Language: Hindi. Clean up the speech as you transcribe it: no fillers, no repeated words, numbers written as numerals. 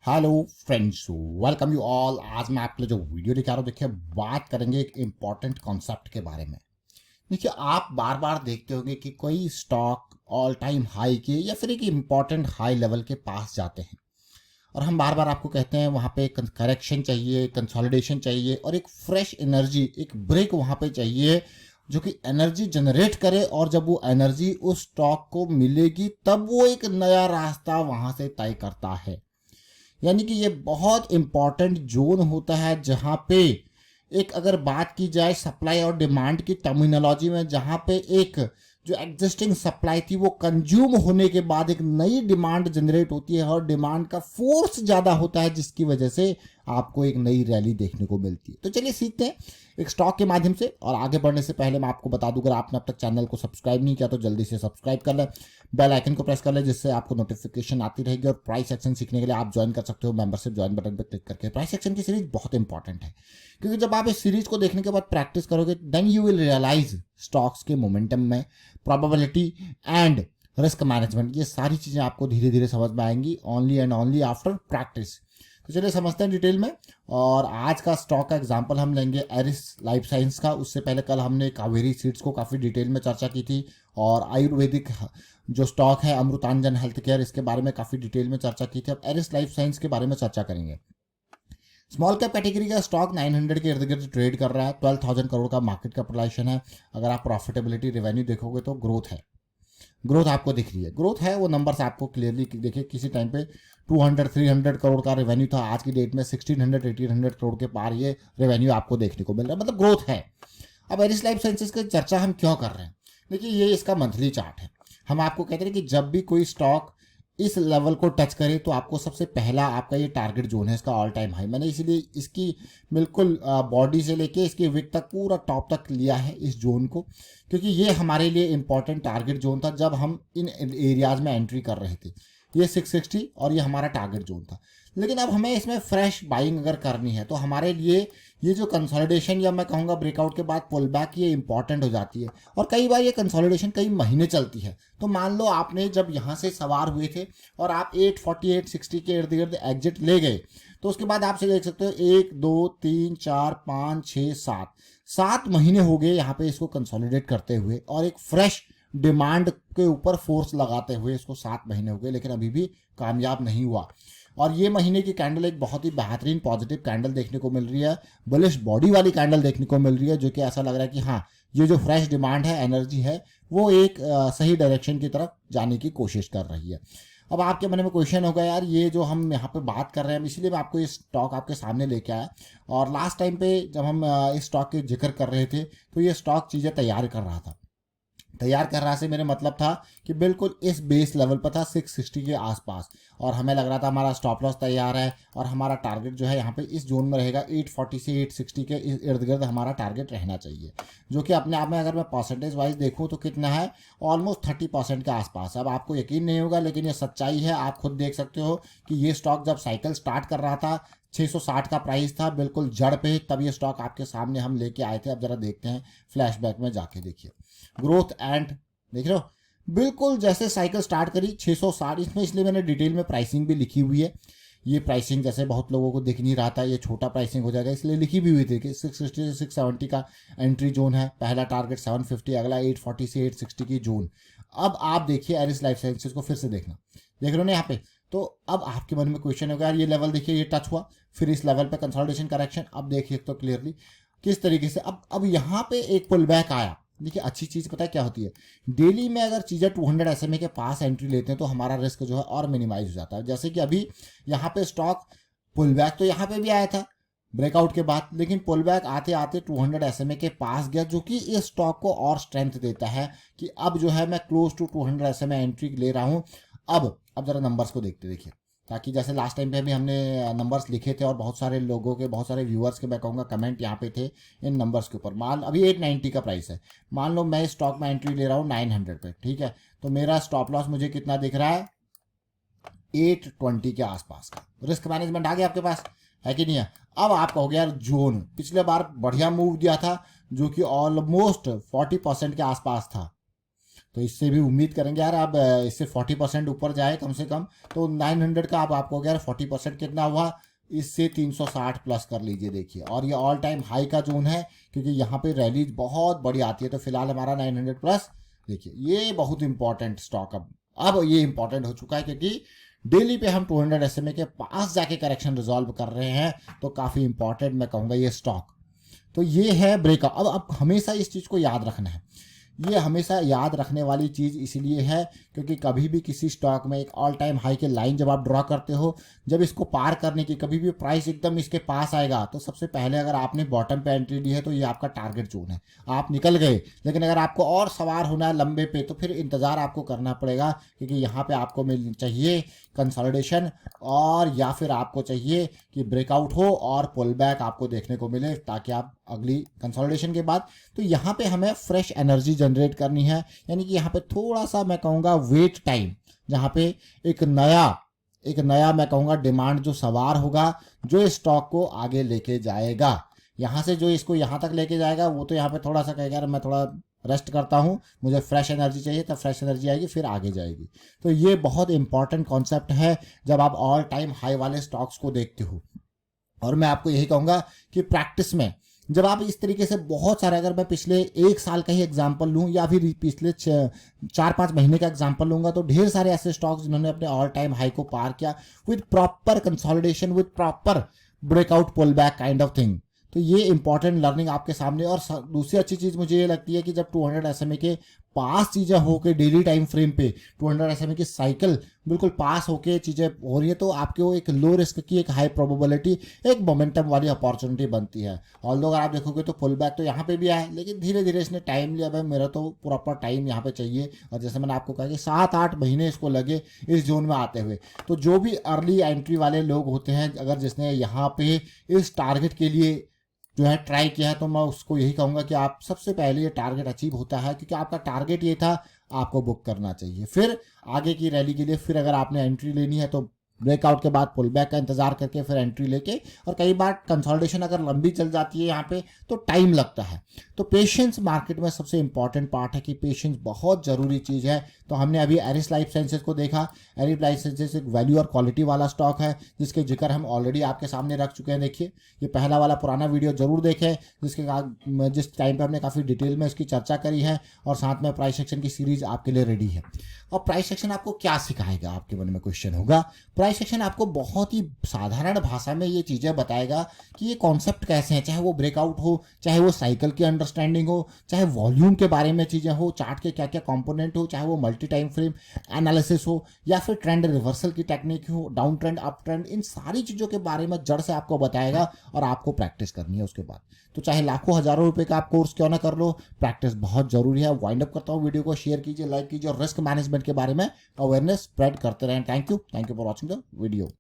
Hello friends, welcome you all. आज मैं आपके लिए जो वीडियो लेकर आ रहा हूँ, देखिए बात करेंगे एक इम्पॉर्टेंट कॉन्सेप्ट के बारे में। देखिए, आप बार बार देखते होंगे कि कोई स्टॉक ऑल टाइम हाई के या फिर एक इम्पॉर्टेंट हाई लेवल के पास जाते हैं और हम बार बार आपको कहते हैं वहाँ पे करेक्शन चाहिए, कंसोलिडेशन चाहिए और एक फ्रेश एनर्जी, एक ब्रेक वहाँ पे चाहिए जो कि एनर्जी जनरेट करे। और जब वो एनर्जी उस स्टॉक को मिलेगी तब वो एक नया रास्ता वहाँ से तय करता है। यानी कि ये बहुत इंपॉर्टेंट जोन होता है जहाँ पे एक, अगर बात की जाए सप्लाई और डिमांड की टर्मिनोलॉजी में, जहाँ पे एक जो एग्जिस्टिंग सप्लाई थी वो कंज्यूम होने के बाद एक नई डिमांड जनरेट होती है और डिमांड का फोर्स ज़्यादा होता है जिसकी वजह से आपको एक नई रैली देखने को मिलती है। तो चलिए सीखते हैं एक स्टॉक के माध्यम से। और आगे बढ़ने से पहले मैं आपको बता दूं, अगर आपने अब तक चैनल को सब्सक्राइब नहीं किया तो जल्दी से सब्सक्राइब कर लें, बेल आइकन को प्रेस कर लें जिससे आपको नोटिफिकेशन आती रहेगी। और प्राइस एक्शन सीखने के लिए आप ज्वाइन कर सकते हो मेंबरशिप ज्वाइन बटन पर क्लिक करके। प्राइस एक्शन की सीरीज बहुत इंपॉर्टेंट है क्योंकि जब आप इस सीरीज को देखने के बाद प्रैक्टिस करोगे then you will realize stocks के मोमेंटम में प्रोबेबिलिटी एंड रिस्क मैनेजमेंट, ये सारी चीज़ें आपको धीरे धीरे समझ में आएंगी only and only after practice. तो चलिए समझते हैं डिटेल में। और आज का स्टॉक का एग्जांपल हम लेंगे एरिस लाइफ साइंस का। उससे पहले कल हमने कावेरी सीड्स को काफ़ी डिटेल में चर्चा की थी और आयुर्वेदिक जो स्टॉक है अमृतांजन हेल्थ केयर, इसके बारे में काफ़ी डिटेल में चर्चा की थी। अब एरिस लाइफ साइंस के बारे में चर्चा करेंगे। स्मॉल कैप कैटेगरी का स्टॉक 900 के इर्द गिर्द ट्रेड कर रहा है। 12,000 करोड़ का मार्केट कैपिटलाइजेशन है। अगर आप प्रॉफिटेबिलिटी रेवेन्यू देखोगे तो ग्रोथ है, ग्रोथ आपको दिख रही है, ग्रोथ है। वो नंबर्स आपको क्लियरली देखिए, किसी टाइम पे 200-300 करोड़ का रेवेन्यू था, आज की डेट में 1600-1800 करोड़ के पार ये रेवेन्यू आपको देखने को मिल रहा है, मतलब ग्रोथ है। अब एरिस लाइफ साइंसेज की चर्चा हम क्यों कर रहे हैं? देखिए, ये इसका मंथली चार्ट है। हम आपको कहते हैं कि जब भी कोई स्टॉक इस लेवल को टच करे तो आपको सबसे पहला आपका ये टारगेट जोन है, इसका ऑल टाइम हाई। मैंने इसीलिए इसकी बिल्कुल बॉडी से लेके इसके विक तक पूरा टॉप तक लिया है इस जोन को, क्योंकि ये हमारे लिए इंपॉर्टेंट टारगेट जोन था जब हम इन एरियाज में एंट्री कर रहे थे। ये 660 और ये हमारा टारगेट जोन था। लेकिन अब हमें इसमें फ्रेश बाइंग अगर करनी है तो हमारे लिए ये जो कंसोलिडेशन या मैं कहूँगा ब्रेकआउट के बाद पुल बैक, ये इंपॉर्टेंट हो जाती है। और कई बार ये कंसोलिडेशन कई महीने चलती है। तो मान लो आपने जब यहाँ से सवार हुए थे और आप 840-860 के इर्द गिर्द एग्जिट ले गए, तो उसके बाद आपसे देख सकते हो 1 2 3 4 5 6 7 महीने हो गए यहाँ पे इसको कंसोलिडेट करते हुए और एक फ्रेश डिमांड के ऊपर फोर्स लगाते हुए इसको 7 महीने हो गए, लेकिन अभी भी कामयाब नहीं हुआ। और ये महीने की कैंडल एक बहुत ही बेहतरीन पॉजिटिव कैंडल देखने को मिल रही है, बुलिश बॉडी वाली कैंडल देखने को मिल रही है, जो कि ऐसा लग रहा है कि हाँ, ये जो फ्रेश डिमांड है, एनर्जी है, वो एक सही डायरेक्शन की तरफ जाने की कोशिश कर रही है। अब आपके मन में क्वेश्चन होगा, यार ये जो हम यहाँ पे बात कर रहे हैं, इसलिए मैं आपको ये स्टॉक आपके सामने लेके आया। और लास्ट टाइम पे जब हम इस स्टॉक के जिक्र कर रहे थे तो ये स्टॉक चीज़ें तैयार कर रहा था। तैयार कर रहा से मेरे मतलब था कि बिल्कुल इस बेस लेवल पर था 660 के आसपास, और हमें लग रहा था हमारा स्टॉप लॉस तैयार है और हमारा टारगेट जो है यहाँ पे इस जोन में रहेगा। 840 से 860 के इर्द गिर्द हमारा टारगेट रहना चाहिए, जो कि अपने आप में अगर मैं परसेंटेज वाइज देखूँ तो कितना है, ऑलमोस्ट 30% के आसपास। अब आपको यकीन नहीं होगा लेकिन ये सच्चाई है, आप खुद देख सकते हो कि ये स्टॉक जब साइकिल स्टार्ट कर रहा था 660 का प्राइस था, बिल्कुल जड़ पे, तब ये स्टॉक आपके सामने हम लेके आए थे। अब जरा देखते हैं फ्लैशबैक में जाके, देखिए ग्रोथ एंड, देख रहे हो, बिल्कुल जैसे साइकिल स्टार्ट करी 660 इसमें, इसलिए मैंने डिटेल में प्राइसिंग भी लिखी हुई है। ये प्राइसिंग जैसे बहुत लोगों को दिख नहीं रहा था, ये छोटा प्राइसिंग हो जाएगा, इसलिए लिखी भी हुई थी कि 660 से 670 का एंट्री जोन है, पहला टारगेट 750, अगला 840 से 860 की जोन। अब आप देखिए एरिस लाइफ साइंसेज को फिर से देखना, देख रहे हो ना यहाँ पे। तो अब आपके मन में क्वेश्चन होगा, यार ये लेवल देखिए, ये टच हुआ, फिर इस लेवल पे कंसोलिडेशन करेक्शन। अब देखिए तो क्लियरली किस तरीके से अब यहाँ पे एक पुल बैक आया। देखिए अच्छी चीज़ पता है क्या होती है, डेली में अगर चीज़ें 200 SMA के पास एंट्री लेते हैं तो हमारा रिस्क जो है और मिनिमाइज हो जाता है। जैसे कि अभी यहाँ पे स्टॉक पुल बैक तो यहाँ पे भी आया था ब्रेकआउट के बाद, लेकिन पुल बैक आते आते 200 SMA के पास गया, जो कि इस स्टॉक को और स्ट्रेंथ देता है कि अब जो है मैं क्लोज टू 200 SMA एंट्री ले रहा हूँ। अब जरा नंबर्स को देखते, देखिए, ताकि जैसे लास्ट टाइम पे भी हमने नंबर्स लिखे थे और बहुत सारे लोगों के, बहुत सारे व्यूअर्स के, मैं कहूँगा कमेंट यहाँ पे थे इन नंबर्स के ऊपर। मान अभी 890 का प्राइस है, मान लो मैं स्टॉक में एंट्री ले रहा हूँ 900 पे, ठीक है, तो मेरा स्टॉप लॉस मुझे कितना दिख रहा है, 820 के आसपास का। रिस्क मैनेजमेंट आ गया आपके पास, है कि नहीं है? अब आप कहोगे यार जोन पिछले बार बढ़िया मूव दिया था जो कि ऑलमोस्ट 40% के आसपास था, तो इससे भी उम्मीद करेंगे यार अब इससे 40% ऊपर जाए कम से कम। तो 900 का अब आपको यार 40% कितना हुआ, इससे 360 प्लस कर लीजिए देखिए। और ये ऑल टाइम हाई का जोन है क्योंकि यहाँ पे रैलीज बहुत बड़ी आती है। तो फिलहाल हमारा 900 प्लस देखिए, ये बहुत इंपॉर्टेंट स्टॉक अब ये इंपॉर्टेंट हो चुका है क्योंकि डेली पे हम 200 SMA के पास जाके करेक्शन रिजॉल्व कर रहे हैं। तो काफ़ी इंपॉर्टेंट मैं कहूँगा ये स्टॉक। तो ये है ब्रेकअप। अब हमेशा इस चीज़ को याद रखना है, ये हमेशा याद रखने वाली चीज़ इसलिए है क्योंकि कभी भी किसी स्टॉक में एक ऑल टाइम हाई के लाइन जब आप ड्रॉ करते हो, जब इसको पार करने की कभी भी प्राइस एकदम इसके पास आएगा, तो सबसे पहले अगर आपने बॉटम पे एंट्री ली है तो ये आपका टारगेट जोन है, आप निकल गए। लेकिन अगर आपको और सवार होना है लंबे पे तो फिर इंतज़ार आपको करना पड़ेगा क्योंकि यहाँ पे आपको मिल चाहिए कंसोलिडेशन, और या फिर आपको चाहिए कि ब्रेकआउट हो और पुल बैक आपको देखने को मिले ताकि आप अगली कंसोलिडेशन के बाद, तो यहाँ पे हमें फ्रेश एनर्जी जनरेट करनी है। यानी कि यहाँ पे थोड़ा सा मैं कहूँगा वेट टाइम, जहाँ पे एक नया मैं कहूँगा डिमांड जो सवार होगा, जो इस स्टॉक को आगे लेके जाएगा। यहाँ से जो इसको यहाँ तक लेके जाएगा वो तो यहाँ पे थोड़ा सा कहेगा यार मैं थोड़ा रेस्ट करता हूँ, मुझे फ्रेश एनर्जी चाहिए, तब फ्रेश एनर्जी आएगी फिर आगे जाएगी। तो ये बहुत इंपॉर्टेंट कॉन्सेप्ट है जब आप ऑल टाइम हाई वाले स्टॉक्स को देखते हो। और मैं आपको यही कहूँगा कि प्रैक्टिस में जब आप इस तरीके से बहुत सारे, अगर मैं पिछले 1 साल का ही एग्जांपल लूँ या फिर पिछले 4-5 महीने का एग्जांपल लूँगा, तो ढेर सारे ऐसे स्टॉक्स जिन्होंने अपने ऑल टाइम हाई को पार किया with proper consolidation, with proper breakout pull back kind of thing. तो ये इंपॉर्टेंट लर्निंग आपके सामने। और दूसरी अच्छी चीज़ मुझे ये लगती है कि जब 200 SMA के पास चीज़ें होके डेली टाइम फ्रेम पे 200 SMA की साइकिल बिल्कुल पास होके चीज़ें हो रही है, तो आपके वो एक लो रिस्क की एक हाई प्रोबेबिलिटी एक मोमेंटम वाली अपॉर्चुनिटी बनती है। ऑल्दो अगर आप देखोगे तो पुल बैक तो यहाँ पे भी आया, लेकिन धीरे धीरे इसने टाइम लिया। भाई मेरा तो प्रॉपर टाइम यहाँ पे चाहिए, और जैसे मैंने आपको कहा कि 7-8 महीने इसको लगे इस जोन में आते हुए। तो जो भी अर्ली एंट्री वाले लोग होते हैं, अगर जिसने यहाँ पे इस टारगेट के लिए जो है ट्राई किया है, तो मैं उसको यही कहूँगा कि आप सबसे पहले ये टारगेट अचीव होता है क्योंकि आपका टारगेट ये था, आपको बुक करना चाहिए। फिर आगे की रैली के लिए फिर अगर आपने एंट्री लेनी है तो ब्रेकआउट के बाद पुल बैक का इंतजार करके फिर एंट्री लेके, और कई बार कंसोलिडेशन अगर लंबी चल जाती है यहाँ पे तो टाइम लगता है। तो पेशेंस मार्केट में सबसे इंपॉर्टेंट पार्ट है कि पेशेंस बहुत ज़रूरी चीज़ है। तो हमने अभी एरिस लाइफ साइंसेज को देखा। एरिस लाइफ साइंसेज एक वैल्यू और क्वालिटी वाला स्टॉक है जिसके जिक्र हम ऑलरेडी आपके सामने रख चुके हैं। देखिए ये पहला वाला पुराना वीडियो जरूर देखें जिस टाइम पे हमने काफ़ी डिटेल में इसकी चर्चा करी है, और साथ में प्राइस सेक्शन की सीरीज आपके लिए रेडी है। और प्राइस सेक्शन आपको क्या सिखाएगा, आपके मन में क्वेश्चन होगा। प्राइस सेक्शन आपको बहुत ही साधारण भाषा में ये चीज़ें बताएगा कि ये कॉन्सेप्ट कैसे हैं, चाहे वो ब्रेकआउट हो, चाहे वो साइकिल की अंडरस्टैंडिंग हो, चाहे वॉल्यूम के बारे में चीज़ें हो, चार्ट के क्या क्या कंपोनेंट हो, चाहे वो मल्टी टाइम फ्रेम एनालिसिस हो, या फिर ट्रेंड रिवर्सल की टेक्निक हो, डाउन ट्रेंड अप ट्रेंड, इन सारी चीज़ों के बारे में जड़ से आपको बताएगा। और आपको प्रैक्टिस करनी है उसके बाद। तो चाहे लाखों हजारों रुपए का आप कोर्स क्यों ना कर लो, प्रैक्टिस बहुत जरूरी है। वाइंड अप करता हूँ, वीडियो को शेयर कीजिए, लाइक कीजिए, और रिस्क मैनेजमेंट के बारे में अवेयरनेस स्प्रेड करते रहें। Thank you for watching the video.